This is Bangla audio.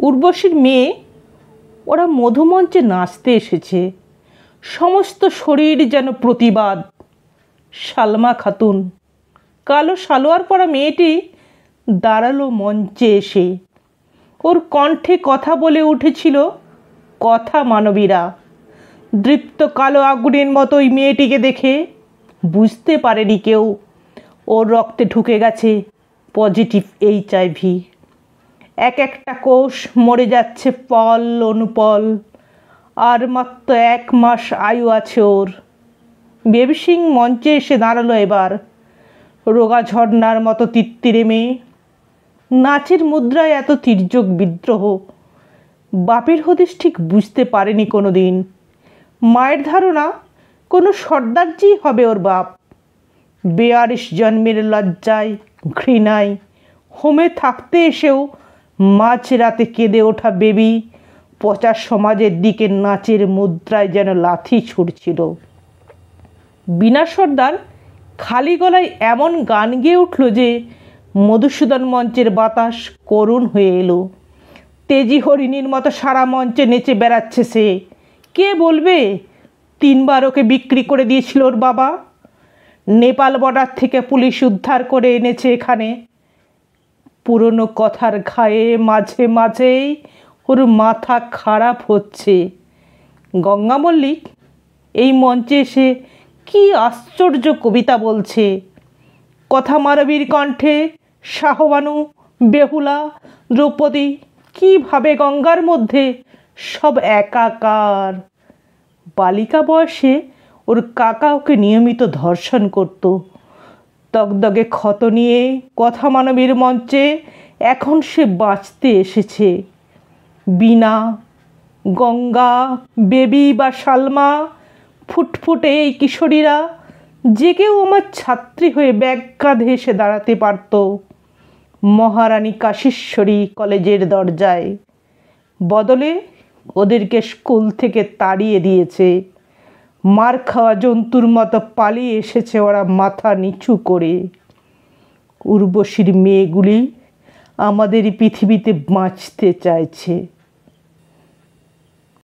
উর্বশীর মেয়ে, ওরা মধুমঞ্চে নাচতে এসেছে। সমস্ত শরীর যেন প্রতিবাদ। সালমা খাতুন, কালো সালোয়ার পরা মেয়েটি দাঁড়ালো মঞ্চে এসে। ওর কণ্ঠে কথা বলে উঠেছিল কথা মানবীরা। দৃপ্ত কালো আগুনের মতো ওই মেয়েটিকে দেখে বুঝতে পারেনি কেউ ওর রক্তে ঢুকে গেছে পজিটিভ HIV। এক একটা কোষ মরে যাচ্ছে পল অনুপল। আর মাত্র 1 মাস আয়ু আছে ওর। বেবি সিং মঞ্চে এসে দাঁড়ালো এবার। রোগা ঝর্ণার মতো তিত্তিরে মেয়ে। নাচের মুদ্রায় এত তির্যক বিদ্রোহ বাপের হদিস ঠিক বুঝতে পারেনি কোনো দিন। মায়ের ধারণা কোনো সর্দারজি হবে ওর বাপ। 42 জন্মের লজ্জায় ঘৃণায় হোমে থাকতে এসেও মাঝরাতে কেঁদে ওঠা বেবি পচা সমাজের দিকে নাচের মুদ্রায় যেন লাথি ছুটছিল। বীণা সর্দার খালি গলায় এমন গান গেয়ে উঠল যে মধুসূদন মঞ্চের বাতাস করুণ হয়ে এলো। তেজি হরিণীর মতো সারা মঞ্চে নেচে বেড়াচ্ছে সে। কে বলবে 3 বার ওকে বিক্রি করে দিয়েছিল ওর বাবা। নেপাল বর্ডার থেকে পুলিশ উদ্ধার করে এনেছে এখানে। পুরনো কথার ঘায়ে মাঝে মাঝেই ওর মাথা খারাপ হচ্ছে। গঙ্গা মল্লিক এই মঞ্চে এসে কি আশ্চর্য কবিতা বলছে। কথা মানবীর কণ্ঠে শাহবানু, বেহুলা, দ্রৌপদী কীভাবে গঙ্গার মধ্যে সব একাকার। বালিকা বয়সে ওর কাকা ওকে নিয়মিত ধর্ষণ করত। দগদগে ক্ষত নিয়ে কথা মানবীর মঞ্চে এখন সে বাঁচতে এসেছে। বীণা, গঙ্গা, বেবি বা সালমা, ফুটফুটে এই কিশোরীরা যে কেউ আমার ছাত্রী হয়ে ব্যাগ কাঁধে এসে দাঁড়াতে পারত মহারানী কাশীশ্বরী কলেজের দরজায়। বদলে ওদেরকে স্কুল থেকে তাড়িয়ে দিয়েছে। মার খাওয়া জন্তুর মতো পালিয়ে এসেছে ওরা মাথা নিচু করে। উর্বশীর মেয়েগুলি আমাদের পৃথিবীতে বাঁচতে চাইছে।